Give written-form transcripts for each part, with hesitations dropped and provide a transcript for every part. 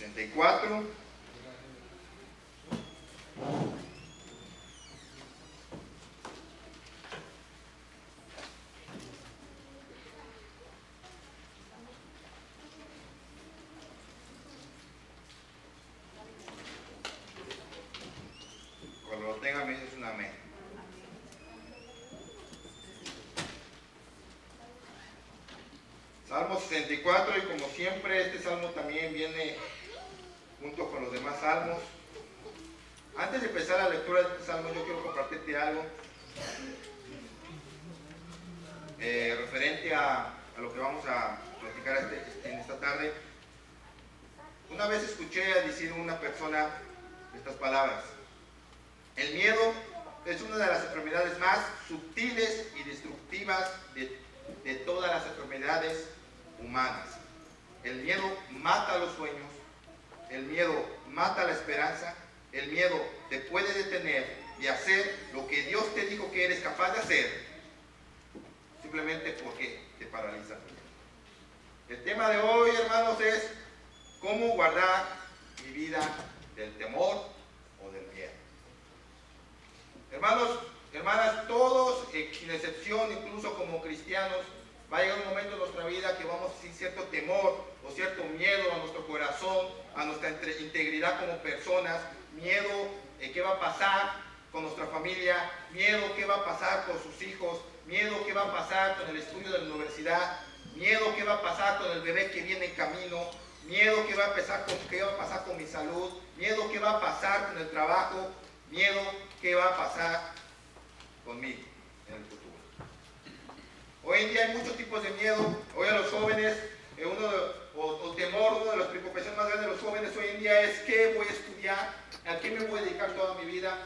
64. Cuando lo tengan me dices un amén. Salmo 64, y como siempre este salmo también viene junto con los demás salmos. Antes de empezar la lectura de este salmo, yo quiero compartirte algo referente a lo que vamos a platicar en esta tarde. Una vez escuché a decir una persona estas palabras: el miedo es una de las enfermedades más sutiles y destructivas de todas las enfermedades humanas. El miedo mata los sueños, el miedo mata la esperanza, el miedo te puede detener de hacer lo que Dios te dijo que eres capaz de hacer, simplemente porque te paraliza. El tema de hoy, hermanos, es cómo guardar mi vida del temor o del miedo. Hermanos, hermanas, todos, sin excepción, incluso como cristianos, va a llegar un momento en nuestra vida que vamos a sentir cierto temor o cierto miedo a nuestro corazón, a nuestra integridad como personas, miedo qué va a pasar con nuestra familia, miedo qué va a pasar con sus hijos, miedo qué va a pasar con el estudio de la universidad, miedo qué va a pasar con el bebé que viene en camino, miedo qué va a pasar con mi salud, miedo qué va a pasar con el trabajo, miedo qué va a pasar conmigo en el futuro. Hoy en día hay muchos tipos de miedo. Hoy a los jóvenes, temor, una de las preocupaciones más grandes de los jóvenes hoy en día es qué voy a estudiar, a qué me voy a dedicar toda mi vida.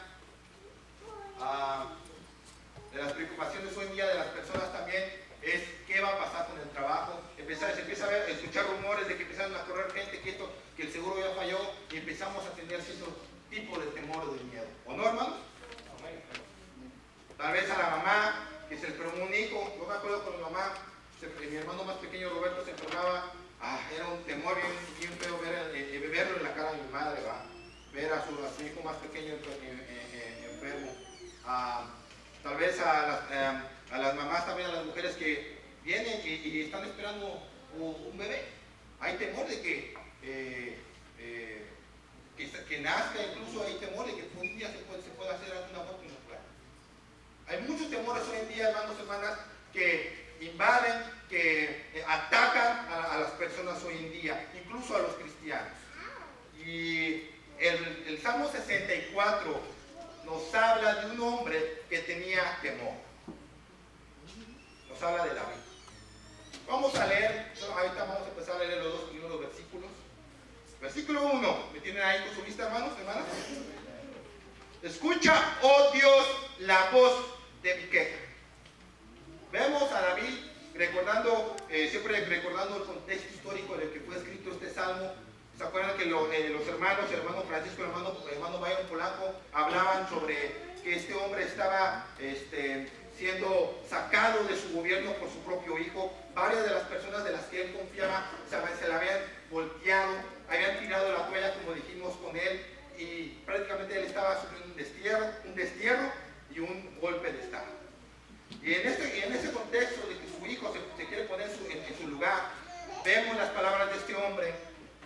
De las preocupaciones hoy en día de las personas también es qué va a pasar con el trabajo. Se empieza a escuchar rumores de que empezaron a correr gente, que el seguro ya falló, y empezamos a tener cierto tipo de temor o de miedo. ¿O no, hermanos? Tal vez a la mamá que se le enfermó un hijo. Yo me acuerdo con mi mamá, mi hermano más pequeño Roberto se enfermaba. Era un temor bien feo verlo en la cara de mi madre, ver a su hijo más pequeño enfermo. Tal vez a las mamás, también a las mujeres que vienen y están esperando un bebé. Hay temor de que nazca, incluso hay temor de que un día se pueda hacer alguna aborto natural. Hay muchos temores hoy en día, hermanos y hermanas, que invaden, que atacan a las personas hoy en día, incluso a los cristianos. Y el Salmo 64 nos habla de un hombre que tenía temor. Nos habla de David. Vamos a leer, ahorita vamos a empezar a leer los dos primeros versículos. Versículo 1, ¿me tienen ahí con su vista, hermanos, hermanas? Escucha, oh Dios, la voz de mi queja. Vemos a David siempre recordando el contexto histórico en el que fue escrito este salmo. ¿Se acuerdan que los hermanos, el hermano Francisco, el hermano Byron Polanco, hablaban sobre que este hombre estaba siendo sacado de su gobierno por su propio hijo? Varias de las personas de las que él confiaba se la habían volteado, habían tirado la toalla, como dijimos, con él, y prácticamente él estaba sufriendo un destierro y un golpe de estado. Y en ese contexto de que su hijo se quiere poner en su lugar, vemos las palabras de este hombre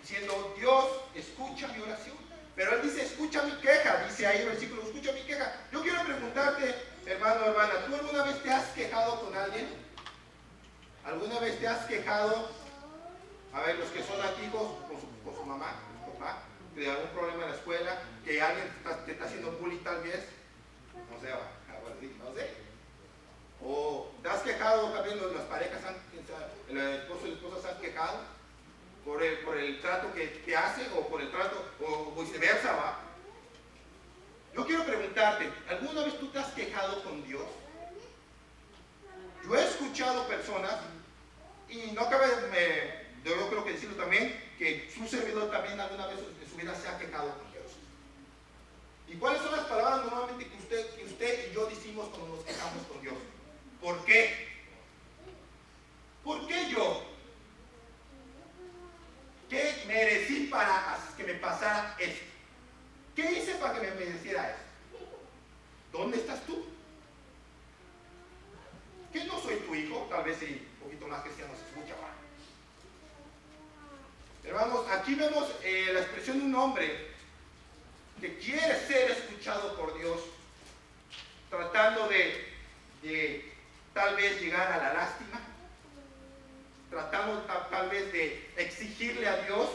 diciendo: Dios, escucha mi oración. Pero él dice: escucha mi queja, dice ahí el versículo: escucha mi queja. Yo quiero preguntarte, hermano o hermana, ¿tú alguna vez te has quejado con alguien? ¿Alguna vez te has quejado? A ver, los que son aquí con su mamá, con su papá, de algún problema en la escuela, que alguien te está haciendo bullying tal vez, no sé, no sé. O te has quejado también, las parejas, el esposo y la esposa se han quejado por el trato que te hace, o por el trato, o viceversa, ¿va? Yo quiero preguntarte, ¿alguna vez tú te has quejado con Dios? Yo he escuchado personas, y no cabe, yo creo que decirlo también, que su servidor también alguna vez en su vida se ha quejado con Dios. ¿Y cuáles son las palabras normalmente que usted y yo decimos cuando nos quejamos con Dios? ¿Por qué? ¿Por qué yo? ¿Qué merecí para que me pasara esto? ¿Qué hice para que me mereciera esto? ¿Dónde estás tú? ¿Que no soy tu hijo? Tal vez si un poquito más cristiano se escucha. Hermanos, aquí vemos la expresión de un hombre que quiere ser escuchado por Dios, tratando de tal vez llegar a la lástima, tratando tal vez de exigirle a Dios,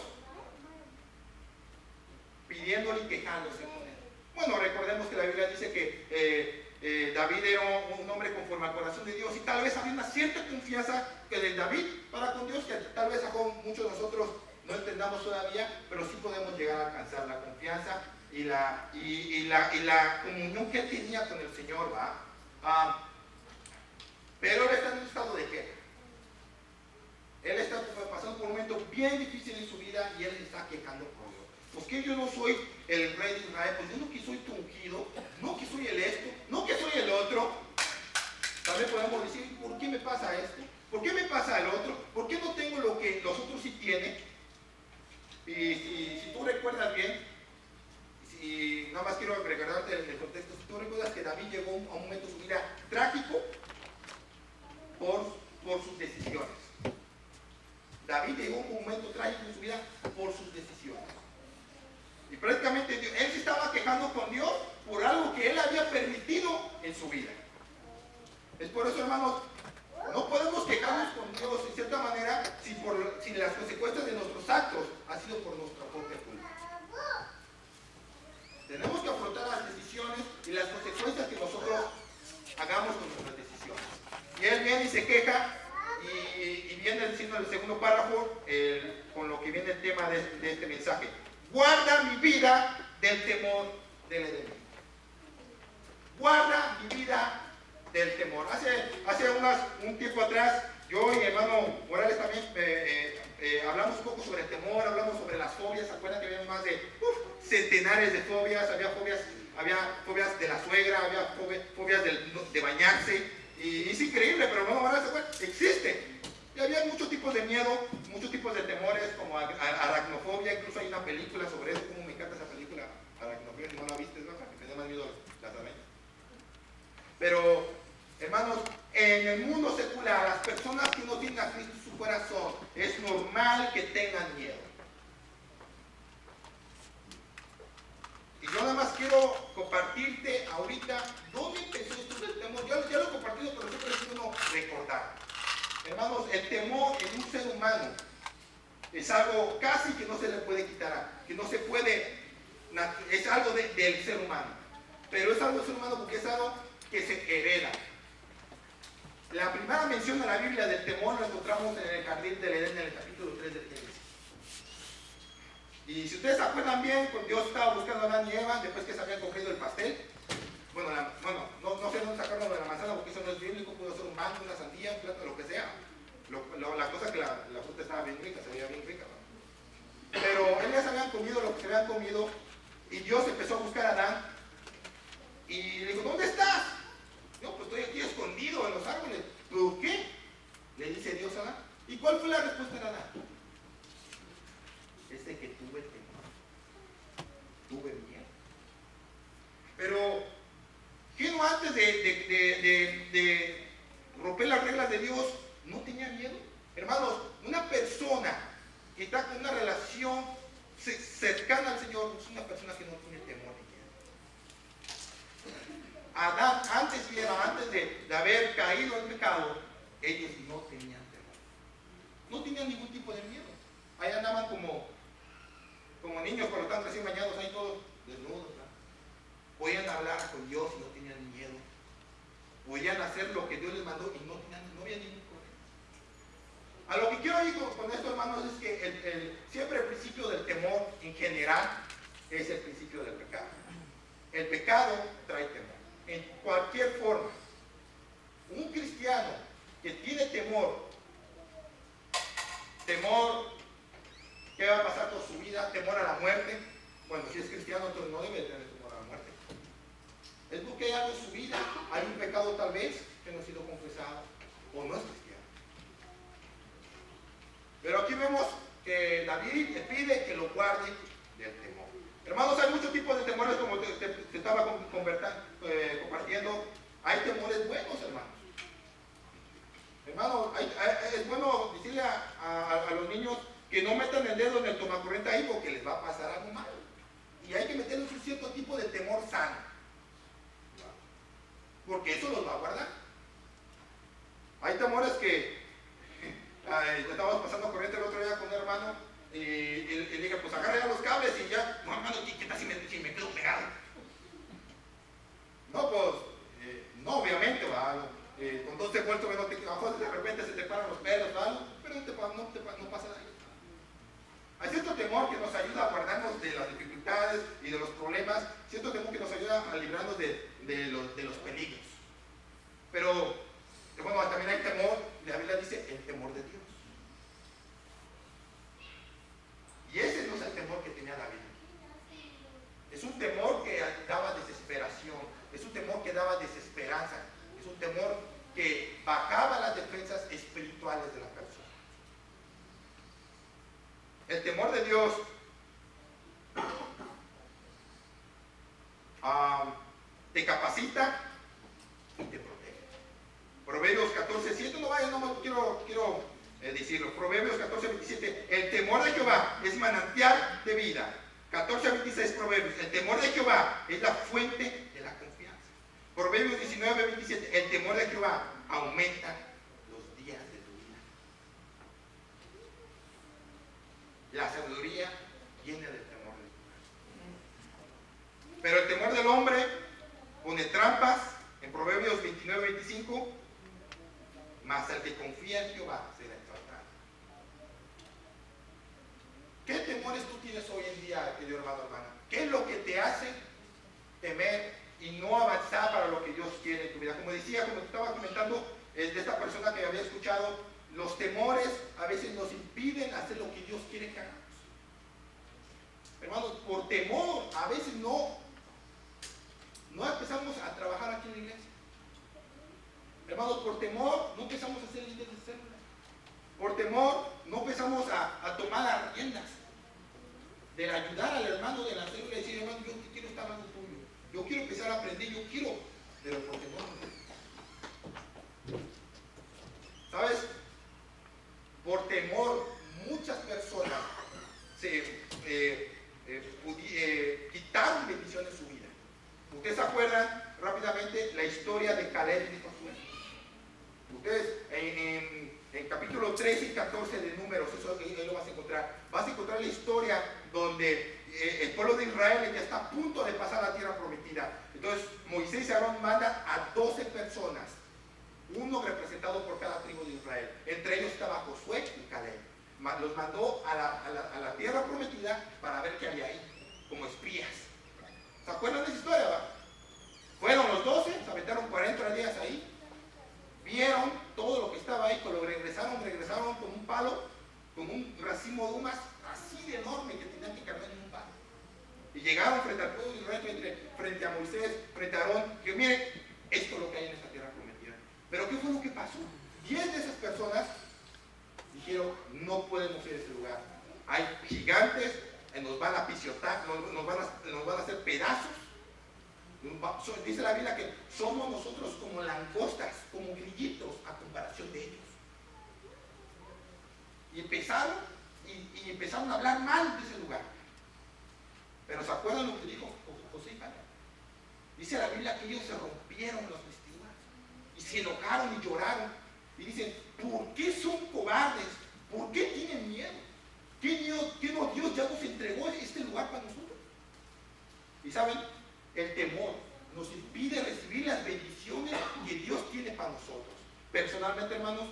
pidiéndole y quejándose con él. Bueno, recordemos que la Biblia dice que David era un hombre conforme al corazón de Dios, y tal vez había una cierta confianza que de David para con Dios, que tal vez muchos de nosotros no entendamos todavía, pero sí podemos llegar a alcanzar la confianza y la comunión que él tenía con el Señor, ¿va? Pero él está en un estado de queja. Él está pasando por un momento bien difícil en su vida y él se está quejando por Dios. ¿Por qué yo no soy el rey de Israel? Pues yo no que soy tu ungido, no que soy el esto, no que soy el otro. También podemos decir, ¿por qué me pasa esto? ¿Por qué me pasa el otro? ¿Por qué no tengo lo que los otros sí tienen? Y si tú recuerdas bien, nada más quiero recordarte el contexto, si tú recuerdas que David llegó a un momento de su vida trágico por sus decisiones. David llegó a un momento trágico en su vida por sus decisiones. Y prácticamente él se estaba quejando con Dios por algo que él había permitido en su vida. Es por eso, hermanos, no podemos quejarnos con Dios en cierta manera si las consecuencias de nuestros actos han sido por nuestra propia culpa. Tenemos que afrontar las decisiones y las consecuencias que nosotros hagamos con nuestras decisiones. Y él viene y se queja y viene diciendo en el segundo párrafo con lo que viene el tema de este mensaje. Guarda mi vida del temor del enemigo. Guarda mi vida del temor. Hace un tiempo atrás, yo y mi hermano Morales también hablamos un poco sobre el temor, hablamos sobre las fobias. ¿Se acuerdan que había más de centenares de fobias? Había fobias de la suegra, había fobias de bañarse. Y es increíble, pero hermano Morales, existe. Y había muchos tipos de miedo, muchos tipos de temores, como aracnofobia. Incluso hay una película sobre eso. Como me encanta esa película, Aracnofobia. Si no la viste, ¿no? Para que te dé más miedo las arañas. Pero, hermanos, en el mundo secular, las personas que no tienen a Cristo en su corazón, es normal que tengan miedo. Y yo nada más quiero compartirte ahorita dónde empezó esto del temor. Ya lo he compartido, pero siempre es bueno recordar. Hermanos, el temor en un ser humano es algo casi que no se le puede quitar, que no se puede, es algo del ser humano. Pero es algo del ser humano porque es algo que se hereda. La primera mención a la Biblia del temor lo encontramos en el jardín del Edén, en el capítulo 3 del Génesis. Y si ustedes se acuerdan bien, cuando Dios estaba buscando a Adán y Eva, después que se habían cogido el pastel, no sé dónde sacaron de la manzana porque eso no es bíblico, pudo ser un mango, una sandía, un plátano, lo que sea. La cosa es que la fruta estaba bien rica, se veía bien rica, ¿no? Pero ellos se habían comido lo que se habían comido y Dios empezó a buscar a Adán y le dijo, ¿dónde estás? No, pues estoy aquí escondido en los árboles. ¿Por qué? Le dice Dios a Adán. ¿Y cuál fue la respuesta de Adán? Es de que tuve temor, tuve miedo. Pero, ¿qué no antes de romper las reglas de Dios no tenía miedo? Hermanos, una persona que está con una relación cercana al Señor es una persona que no tiene temor ni miedo. Adán, antes de haber caído en pecado, ellos no tenían temor. No tenían ningún tipo de miedo. Ahí andaban como niños cuando están recién bañados, ahí todos desnudos, ¿verdad? Podían hablar con Dios y no tenían miedo. Podían hacer lo que Dios les mandó y no había ningún problema. A lo que quiero ir con esto, hermanos, es que siempre el principio del temor en general es el principio del pecado. El pecado trae temor, en cualquier forma. Un cristiano que tiene temor, ¿qué va a pasar con su vida? Temor a la muerte. Bueno, si es cristiano, entonces no debe tener temor a la muerte. Es porque hay algo en su vida, hay un pecado tal vez que no ha sido confesado o no es cristiano. Pero aquí vemos que David le pide que lo guarde del temor. Hermanos, hay muchos tipos de temores, como te estaba compartiendo. Hay temores buenos, hermanos. Hermano, es bueno decirle a los niños que no metan el dedo en el tomacorriente ahí porque les va a pasar algo malo. Y hay que meterles un cierto tipo de temor sano, porque eso los va a guardar. Hay temores que estábamos pasando corriente el otro día con un hermano y le dije, pues agarra ya los cables y ya, no hermano, ¿qué tal si me quedo pegado? No, pues, no, obviamente, va. Con 12 vueltos de repente se te paran los pelos, ¿vale? Pero no pasa nada. Hay cierto temor que nos ayuda a guardarnos de las dificultades y de los problemas, cierto temor que nos ayuda a librarnos de los peligros. Pero, bueno, también hay temor, la Biblia dice, el temor de Dios. Y ese no es el temor que tenía David. Es un temor que daba desesperación, es un temor que daba desesperanza, es un temor que bajaba las defensas espirituales de la persona. El temor de Dios te capacita y te protege. Proverbios 14:7, no quiero decirlo. Proverbios 14:27, el temor de Jehová es manantial de vida. 14:26 Proverbios, el temor de Jehová es la fuente de la confianza. Proverbios 19:27, el temor de Jehová aumenta los días de tu vida. La sabiduría viene del temor de Dios. Pero el temor del hombre pone trampas, en Proverbios 29:25, mas el que confía en Jehová será exaltado. ¿Qué temores tú tienes hoy en día, querido hermano, hermana? ¿Qué es lo que te hace temer y no avanzar para lo que Dios quiere en tu vida? Como decía, como te estaba comentando, de esta persona que había escuchado, los temores a veces nos impiden hacer lo que Dios quiere que hagamos. Hermanos, por temor, a veces no empezamos a trabajar aquí en la iglesia. Hermanos, por temor no empezamos a hacer líderes de célula. Por temor no empezamos a tomar las riendas de ayudar al hermano de la célula y decir, hermano, yo quiero estar hablando tuyo. Yo quiero empezar a aprender, yo quiero, pero por temor no. ¿Sabes? Por temor, muchas personas quitaron bendición en su vida. Ustedes se acuerdan rápidamente la historia de Caleb y Josué. Ustedes en capítulo 13 y 14 de Números, eso ahí lo vas a encontrar. Vas a encontrar la historia donde el pueblo de Israel ya está a punto de pasar la tierra prometida. Entonces Moisés y Aarón mandan a 12 personas, uno representado por cada tribu de Israel. Entre ellos estaba Josué y Caleb. Los mandó a la tierra prometida para ver qué había ahí, como espías. ¿Se acuerdan de esa historia? ¿Va? Fueron los 12, se aventaron 40 días ahí, vieron todo lo que estaba ahí, pero regresaron con un palo, con un racimo de uvas así de enorme que tenían que cargar en un palo. Y llegaron frente al pueblo de Israel, frente a Moisés, frente a Aarón, que miren, esto es lo que hay en esta tierra prometida. Pero ¿qué fue lo que pasó? 10 de esas personas dijeron, no podemos ir a ese lugar. Hay gigantes, nos van a pisotear, nos van a hacer pedazos. Dice la Biblia que somos nosotros como langostas, como grillitos a comparación de ellos. Y empezaron a hablar mal de ese lugar. Pero ¿se acuerdan lo que dijo José y Caleb? Dice la Biblia que ellos se rompieron las vestiduras y se enojaron y lloraron. Y dicen, ¿por qué son cobardes? ¿Por qué tienen miedo? ¿Qué no Dios ya nos entregó este lugar para nosotros? Y saben, el temor nos impide recibir las bendiciones que Dios tiene para nosotros. Personalmente, hermanos,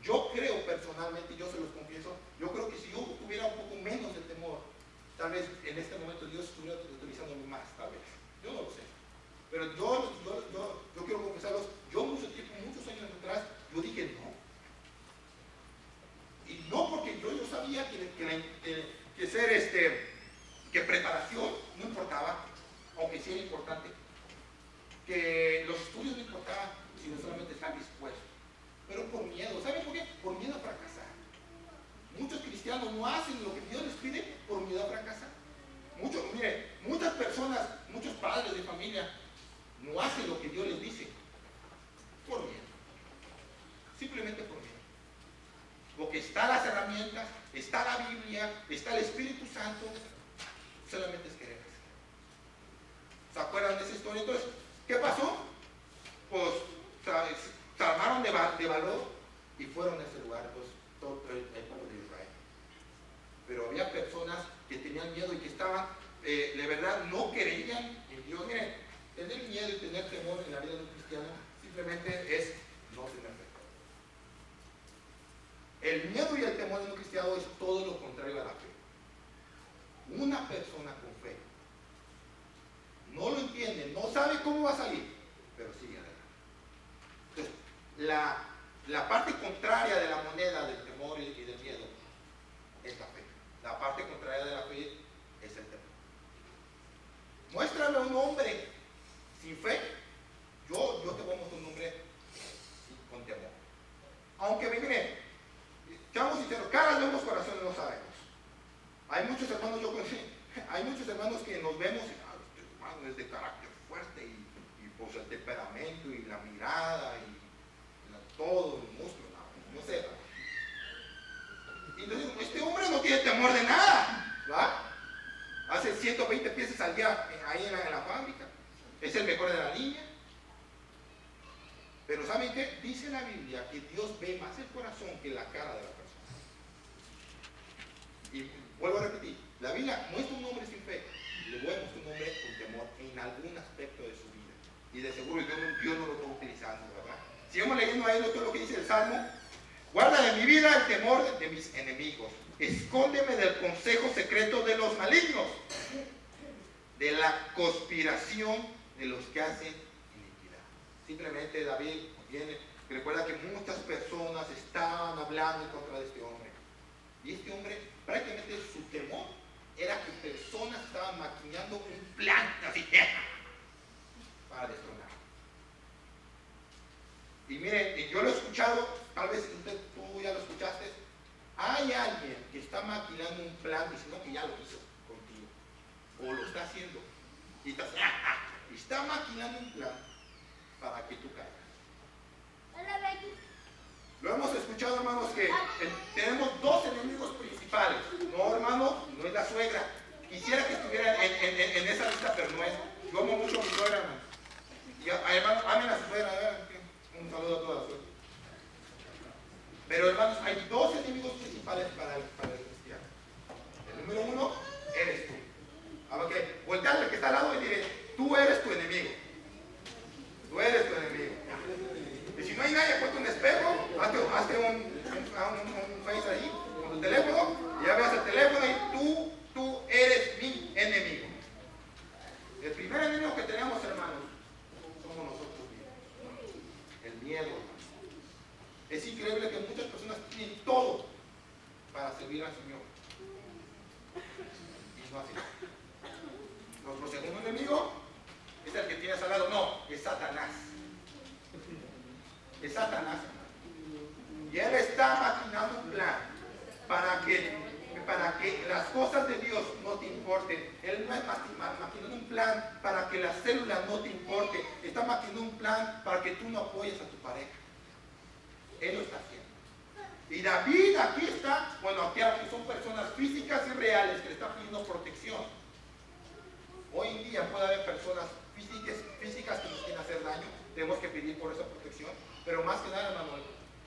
yo creo personalmente, yo se los confieso, yo creo que si yo tuviera un poco menos de temor, tal vez en este momento Dios estuviera utilizándolo más, tal vez. Yo no lo sé. Pero yo quiero confesarlos, yo muchos años atrás, yo dije no. Y no porque yo sabía que preparación no importaba, aunque sí era importante, que los estudios no importaban, sino solamente estar dispuesto. Pero por miedo, ¿saben por qué? Por miedo a fracasar. Muchos cristianos no hacen lo que Dios les pide por miedo a fracasar. Muchas personas, muchos padres de familia no hacen lo que Dios les dice por miedo. Simplemente por miedo. Porque están las herramientas, está la Biblia, está el Espíritu Santo, solamente es querer hacer. ¿Se acuerdan de esa historia? Entonces, ¿qué pasó? Pues se armaron de valor y fueron a ese lugar, pues, todo el pueblo de Israel. Pero había personas que tenían miedo y que estaban, de verdad, no creían en Dios. Miren, tener miedo y tener temor en la vida de un cristiano simplemente es no tener fe. El miedo y el temor de un cristiano es todo lo contrario a la fe. Una persona con fe no lo entiende, no sabe cómo va a salir, pero sigue adelante. Entonces, la parte contraria de la moneda del temor y del miedo es la fe. La parte contraria de la fe es el temor. Muéstrame a un hombre sin fe, yo te voy a mostrar un hombre con temor. Aunque miren, seamos sinceros, caras vemos, corazones no sabemos. Hay muchos hermanos, hay muchos hermanos que nos vemos y este hermano es de carácter fuerte y pues el temperamento y la mirada y todo el músculo, no sé. Y entonces, este hombre no tiene temor de nada, ¿va? Hace 120 piezas al día ahí en la fábrica, es el mejor de la línea. Pero ¿saben qué? Dice la Biblia que Dios ve más el corazón que la cara de la persona. Y vuelvo a repetir, la Biblia muestra un hombre sin fe y le muestra un hombre con temor en algún aspecto de su vida. Y de seguro Dios no lo está utilizando, ¿verdad? Sigamos leyendo ahí lo que dice el Salmo. Guarda de mi vida el temor de mis enemigos. Escóndeme del consejo secreto de los malignos, de la conspiración de los que hacen iniquidad. Simplemente David viene, recuerda que muchas personas estaban hablando en contra de este hombre. Y este hombre, prácticamente su temor era que personas estaban maquinando un plan así para destronar. Y miren, yo lo he escuchado, tal vez tú ya lo escuchaste. Hay alguien que está maquinando un plan diciendo que ya lo hizo contigo, o lo está haciendo, y está maquinando un plan para que tú caigas. Lo hemos escuchado, hermanos, que tenemos dos enemigos principales. No, hermano, no es la suegra. Quisiera que estuviera en esa lista, pero no es. Yo amo mucho a mi suegra, hermano. Y hermano, amen a su suegra. Un saludo a todas las suegras. Pero, hermanos, hay dos enemigos principales para el cristiano. El número uno, eres tú. Okay. Voltearle al que está al lado y dile, tú eres tu enemigo. Tú eres tu enemigo. Y si no hay nadie, ponte un espejo, hazte un face ahí con tu teléfono, y ya veas el teléfono y tú eres mi enemigo. El primer enemigo que tenemos, hermanos, somos nosotros mismos. El miedo. Es increíble que muchas personas tienen todo para servir al Señor. Y no hacen nada. Nuestro segundo enemigo es el que tienes al lado. No, es Satanás. Es Satanás. Y él está maquinando un plan para que las cosas de Dios no te importen. Él no es maquinando un plan para que las células no te importen. Está maquinando un plan para que tú no apoyes a tu pareja. Él lo está haciendo. Y David aquí está, bueno, aquí son personas físicas y reales que le están pidiendo protección. Hoy en día puede haber personas físicas que nos quieren hacer daño. Tenemos que pedir por esa protección. Pero más que nada, hermano,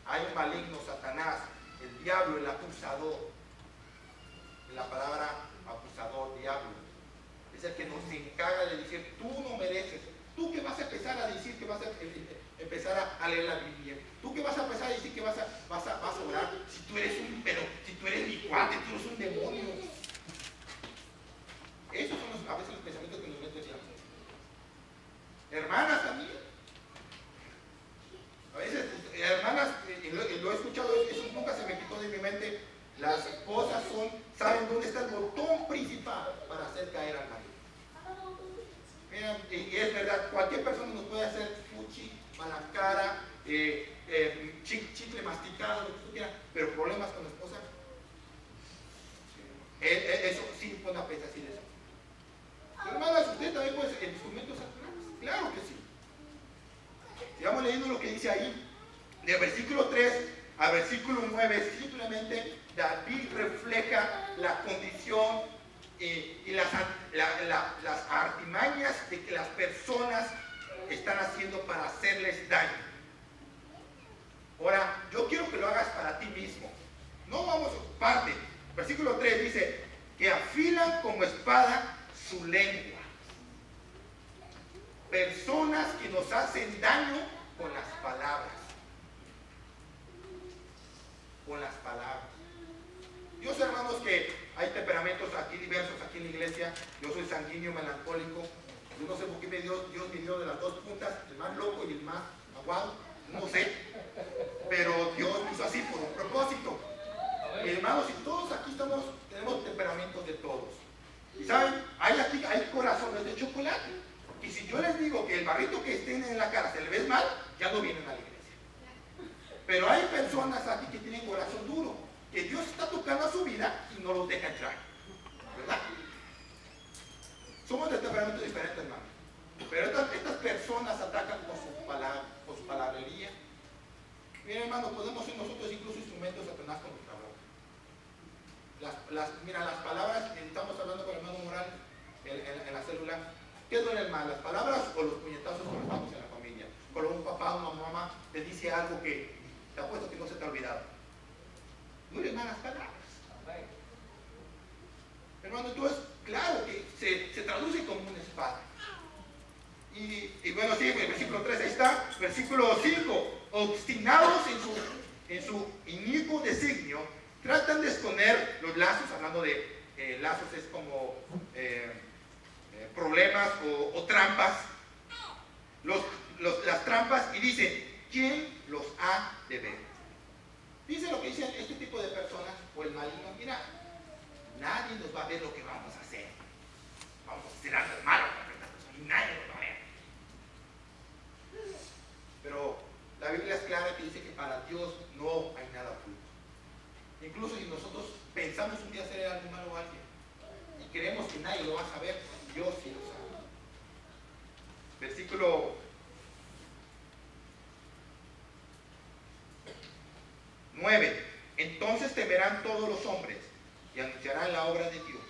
hay un maligno, Satanás, el diablo, el acusador. La palabra acusador, diablo, es el que nos encarga de decir, tú no mereces. Tú que vas a empezar a decir que vas a empezar a leer la Biblia. Tú que vas a empezar a decir que vas a orar. Si tú eres mi cuate, tú eres un demonio. Esos son a veces los pensamientos que nos meten en la mente. Hermanas también. A veces, hermanas, y lo he escuchado, eso nunca se me quitó de mi mente. Las esposas saben dónde está el botón principal para hacer caer al marido. Miren, y es verdad, cualquier persona nos puede hacer fuchi, mala cara, chicle masticado, lo que tú quieras, pero problemas con la esposa, de versículo 3 al versículo 9, simplemente David refleja la condición y las artimañas de que las personas están haciendo para hacerles daño. Ahora, yo quiero que lo hagas para ti mismo. No vamos a parte. Versículo 3 dice, que afilan como espada su lengua. Personas que nos hacen daño con las palabras. Con las palabras. Yo sé, hermanos, que hay temperamentos aquí diversos aquí en la iglesia. Yo soy sanguíneo, melancólico. Yo no sé por qué Dios me dio de las dos puntas, el más loco y el más aguado. No sé. Pero Dios me hizo así por un propósito. Hermanos, y todos aquí tenemos temperamentos de todos. Y saben, hay corazones de chocolate. Y si yo les digo que el barrito que estén en la cara se le ve mal, ya no vienen a la iglesia. Pero hay personas aquí que tienen corazón duro, que Dios está tocando a su vida y no los deja entrar. ¿Verdad? Somos de temperamentos diferentes, hermano. Pero estas personas atacan con su palabrería. Miren, hermano, podemos ser nosotros incluso instrumentos de Satanás con nuestra boca. Mira, las palabras, estamos hablando con el hermano Morales en la célula. ¿Qué duele más, las palabras o los puñetazos cuando estamos en la familia? Cuando un papá o una mamá te dice algo que te apuesto que no se te ha olvidado. Duele más las palabras. Hermano, entonces, claro que se traduce como una espada. Y bueno, sí, el versículo 3, ahí está. Versículo 5. Obstinados en su inicuo designio, tratan de esconder los lazos, hablando de lazos es como problemas o trampas, las trampas, y dicen, ¿quién los ha de ver? Dice lo que dicen este tipo de personas, o el maligno, mira, nadie nos va a ver lo que vamos a hacer. Vamos a hacer algo malo para esta persona y nadie nos va a ver. Pero la Biblia es clara que dice que para Dios no hay nada oculto. Incluso si nosotros pensamos un día hacer algo malo a alguien y creemos que nadie lo va a saber, Dios sí lo sabe. Versículo 9. Entonces temerán todos los hombres y anunciarán la obra de Dios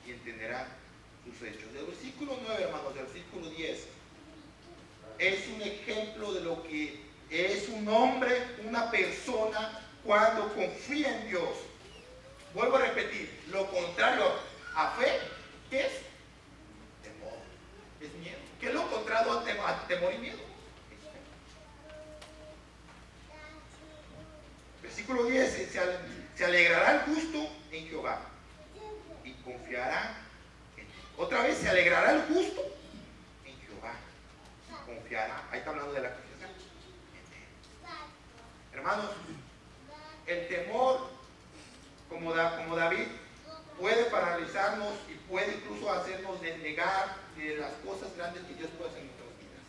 y entenderán sus hechos. Del versículo 9, hermanos, del versículo 10, es un ejemplo de lo que es un hombre, una persona, cuando confía en Dios. Vuelvo a repetir, lo contrario a fe, ¿qué es? Temor, es miedo. ¿Qué es lo contrario a temor y miedo? Versículo 10, se alegrará el justo en Jehová y confiará en él. Otra vez, se alegrará el justo en Jehová y confiará. Ahí está hablando de la confianza. Hermanos, el temor, como David, puede paralizarnos y puede incluso hacernos negar de las cosas grandes que Dios puede hacer en nuestras vidas.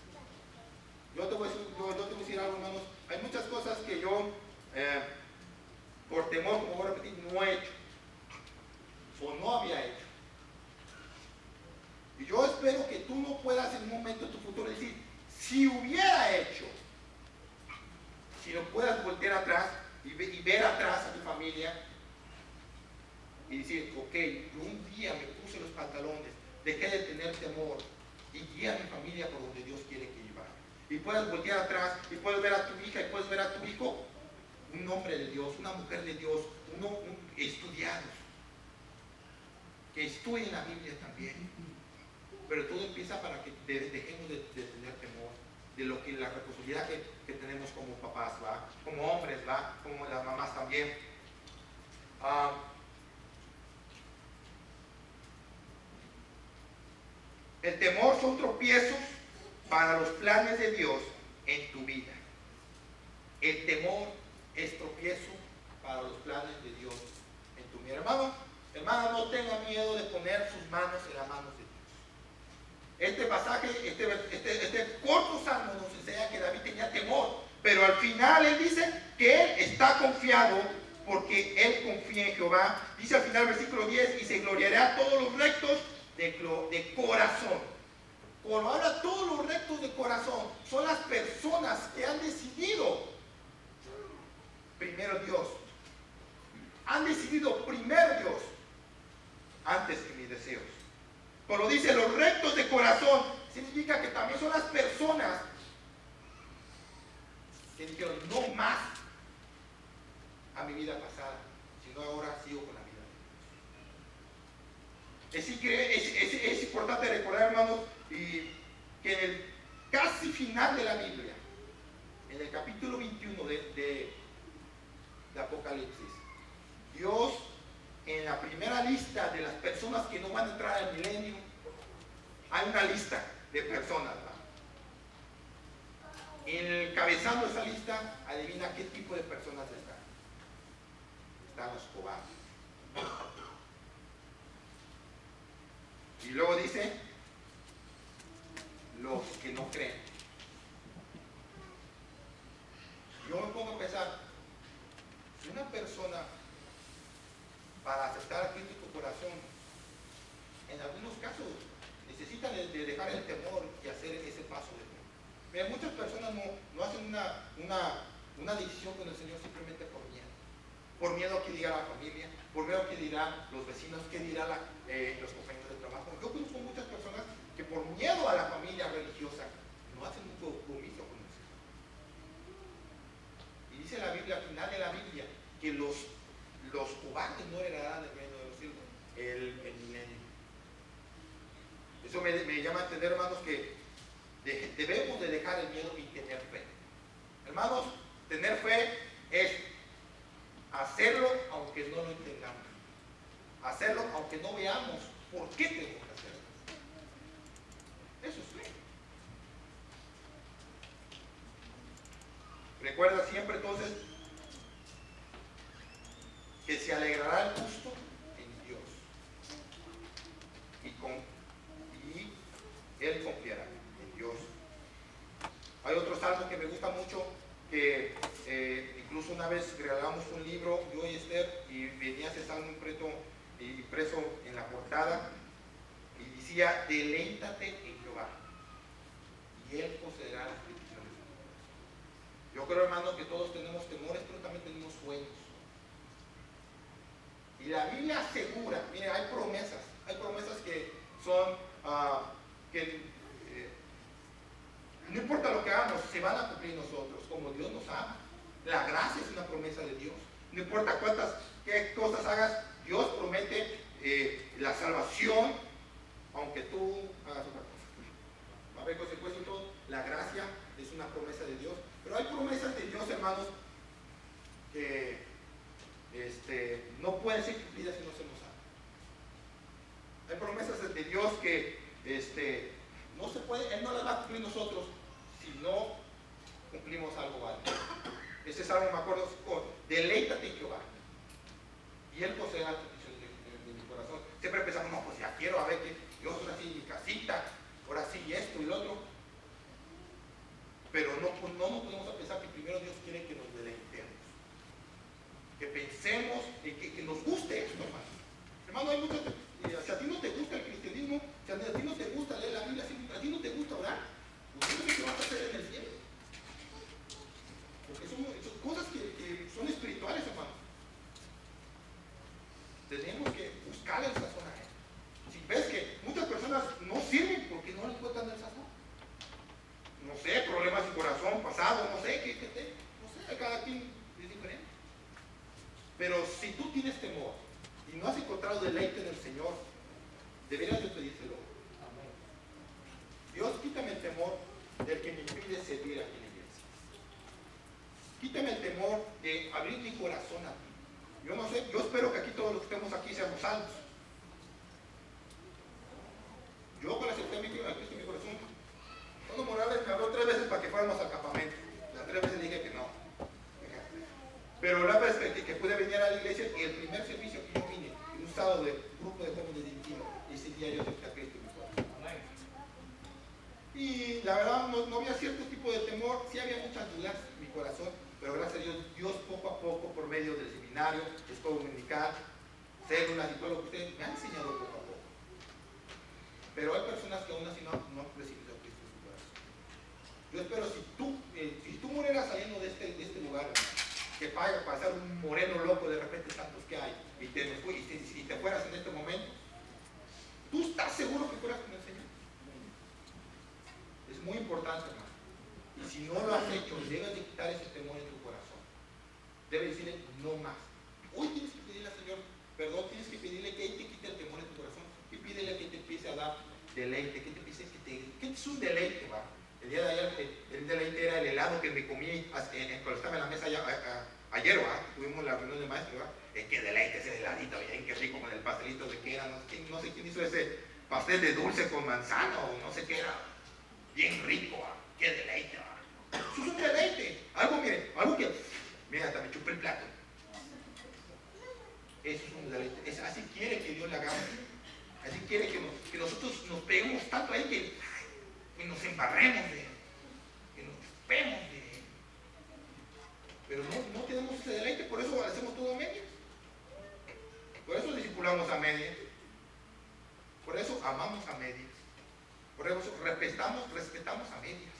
Yo te voy a decir algo, hermanos. Hay muchas cosas que yo, por temor, como voy a repetir, no he hecho o no había hecho. Y yo espero que tú no puedas en un momento de tu futuro decir, si hubiera hecho, si no puedas voltear atrás y ver atrás a tu familia y decir, ok, yo un día me puse los pantalones, dejé de tener temor y guié a mi familia por donde Dios quiere que yo vaya. Y puedes voltear atrás y puedes ver a tu hija y puedes ver a tu hijo, un hombre de Dios, una mujer de Dios, estudiados, que estudien la Biblia también. Pero todo empieza para que dejemos de tener temor de lo que la responsabilidad que tenemos como papás, ¿va? Como hombres, ¿va? Como las mamás también. El temor son tropiezos para los planes de Dios en tu vida. El temor es tropiezo para los planes de Dios en tu vida. Hermano, no tenga miedo de poner sus manos en las manos de Dios. Este pasaje, este corto salmo nos enseña que David tenía temor, pero al final él dice que él está confiado porque él confía en Jehová. Dice al final versículo 10, y se gloriará a todos los rectos de corazón. Cuando habla todos los rectos de corazón, son las personas que han decidido primero Dios. Han decidido primero Dios antes que mis deseos. Cuando dice los rectos de corazón, significa que también son las personas que dijeron no más a mi vida pasada, sino ahora sigo con la vida. Es importante recordar, hermanos, que en el casi final de la Biblia, en el capítulo 21 de Apocalipsis, Dios, en la primera lista de las personas que no van a entrar al milenio, hay una lista de personas, ¿verdad? Encabezando esa lista, adivina qué tipo de personas están. Están los cobardes. Y luego dice, los que no creen. Yo me pongo a pensar, si una persona, para aceptar a Cristo en tu corazón, en algunos casos necesitan de dejar el temor y hacer ese paso de fe. Mira, muchas personas no hacen una decisión con el Señor simplemente por miedo. Por miedo a que diga la familia, por miedo a que dirán los vecinos, que dirán los compañeros de trabajo. Yo conozco muchas personas que por miedo a la familia religiosa no hacen un compromiso con el Señor. Y dice la Biblia, al final de la Biblia, que los cobardes no heredarán el reino de los cielos, el milenio. Eso me llama a entender, hermanos, que debemos de dejar el miedo y tener fe. Hermanos, tener fe es hacerlo aunque no lo entendamos. Hacerlo aunque no veamos por qué tenemos que hacerlo. Eso es fe. Recuerda siempre entonces que se alegrará el justo en Dios. Y él confiará en Dios. Hay otro salmo que me gusta mucho, que incluso una vez regalamos un libro, yo y Esther, y venía ese salmo impreso en la portada, y decía, deleítate en Jehová, y él concederá las peticiones. Yo creo, hermano, que todos tenemos temores, pero también tenemos sueños. Y la Biblia asegura, mire, hay promesas que son, no importa lo que hagamos, se van a cumplir nosotros, como Dios nos ama. La gracia es una promesa de Dios. No importa qué cosas hagas, Dios promete la salvación, aunque tú hagas otra cosa. Va a haber consecuencias y todo. La gracia es una promesa de Dios. Pero hay promesas de Dios, hermanos, que no pueden ser cumplidas si no se nos ama. Hay promesas de Dios que no se puede, Él no las va a cumplir nosotros si no cumplimos algo alto. Ese salmo me acuerdo, deleítate en Jehová y Él concederá las peticiones de mi corazón. Siempre pensamos, no, pues ya quiero, a ver que Dios ahora sí mi casita, ahora sí esto y lo otro. Pero no nos podemos pensar que primero Dios quiere que nos deleitemos, que pensemos, que nos guste esto, hermano. Hermano, hay muchas, si a ti no te gusta el cristianismo, si a ti no te gusta leer la Biblia, si a ti no te gusta orar, pues no sé qué vas a hacer en el cielo. Porque son cosas que son espirituales, hermano. Tenemos que buscar el sazón a Él. Si ves que muchas personas no sirven porque no encuentran el sazón, no sé, problemas de corazón, pasado, no sé, no sé, cada quien es diferente. Pero si tú tienes temor y no has encontrado deleite en el Señor, deberías de pedírselo. Amén. Dios, quítame el temor del que me impide servir aquí en la iglesia. Quítame el temor de abrir mi corazón a ti. Yo no sé, yo espero que aquí todos los que estemos aquí seamos salvos. Yo cuando acepté a Cristo en mi corazón, Dono Morales me habló 3 veces para que fuéramos al campamento. Las 3 veces dije que no. Pero la vez que pude venir a la iglesia, y el primer servicio que yo vine, un sábado de grupo de jóvenes de Intino, ese día yo acepté a Cristo en mi corazón. Y la verdad no había cierto tipo de temor, sí había muchas dudas en mi corazón, pero gracias a Dios, Dios poco a poco, por medio del seminario, escuela dominical, células y todo lo que ustedes me han enseñado poco a poco. Pero hay personas que aún así no han recibido a Cristo en su corazón. Yo espero, si tú murieras saliendo de este lugar, que paga para ser un moreno loco de repente tantos que hay, y te fueras en este momento, ¿tú estás seguro que fueras con el Señor? Es muy importante, hermano. Y si no lo has hecho, debes de quitar ese temor en tu corazón. Debes decirle no más. Hoy tienes que pedirle al Señor perdón, tienes que pedirle que Él te quite el temor en tu corazón y pídele que te empiece a dar deleite, que te empiece, que es un deleite, va. El día de ayer el deleite era el helado que me comí cuando estaba en la mesa ayer, ¿va? Tuvimos la reunión de maestros, ¿va? Qué deleite ese heladito, bien, qué rico con el pastelito de qué era, no sé quién hizo ese pastel de dulce con manzana o no sé qué era, bien rico, ¿va? Qué deleite, ¿va? Eso es un deleite, algo, mire, algo que, mira, hasta me chupé el plato. Eso es un deleite, así quiere que Dios le hagamos, así quiere que nosotros nos peguemos tanto a Él que nos embarremos de Él, que nos chupemos de Él. Pero no tenemos ese deleite, por eso hacemos todo a medias. Por eso discipulamos a medias. Por eso amamos a medias. Por eso respetamos a medias.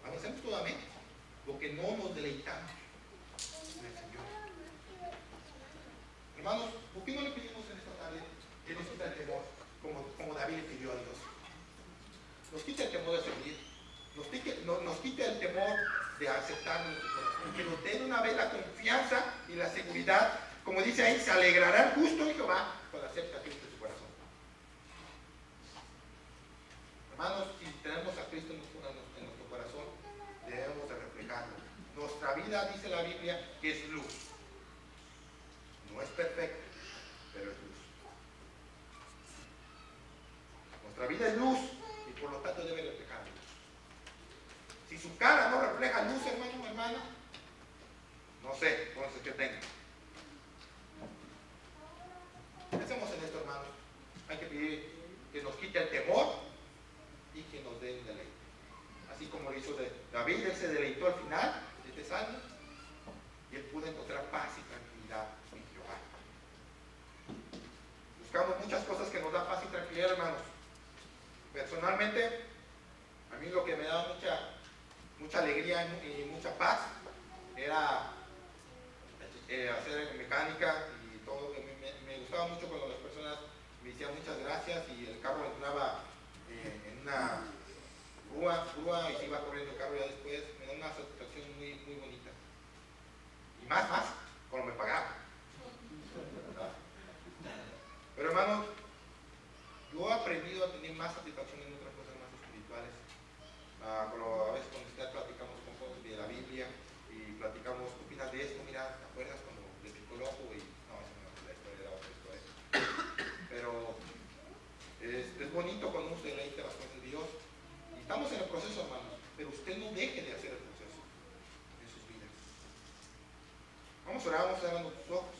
Hacemos todo a medias, porque no nos deleitamos en el Señor. Hermanos, ¿por qué no le pedimos en esta tarde que nos quite el temor, como David le pidió a Dios? Nos quite el temor de servir, nos quite el temor de aceptar nuestro corazón, que nos dé una vez la confianza y la seguridad, como dice ahí, se alegrará el justo en Jehová cuando acepta a Cristo en su corazón. Hermanos, si tenemos a Cristo en nuestro corazón, debemos de reflejarlo. Nuestra vida, dice la Biblia, que es luz. No es perfecta, pero es luz. Nuestra vida es luz y por lo tanto debe reflejar luz. Si su cara no refleja luz, hermano o hermana, no sé, entonces que tenga. Pensemos en esto, hermanos. Hay que pedir que nos quite el temor y que nos dé el deleite. Así como lo hizo David, él se deleitó al final de este salmo y él pudo encontrar paz y tranquilidad en Jehová. Buscamos muchas cosas que nos dan paz y tranquilidad, hermanos. Personalmente, a mí lo que me da mucha alegría y mucha paz era hacer mecánica y todo. Me gustaba mucho cuando las personas me decían muchas gracias y el carro entraba en una grúa y se iba corriendo el carro ya después. Me da una satisfacción muy, muy bonita. Y más, cuando me pagaban. Pero hermanos, yo he aprendido a tener más satisfacción en otras cosas más espirituales. A veces cuando platicamos con cosas de la Biblia y platicamos, ¿qué opinas de esto? Mira, ¿te acuerdas cuando le picó el ojo? Y no, esa no es la historia, era otra historia. Pero es bonito cuando uno se deleita las cosas de Dios. Y estamos en el proceso, hermanos, pero usted no deje de hacer el proceso en sus vidas. Vamos a orar, vamos a cerrar los ojos.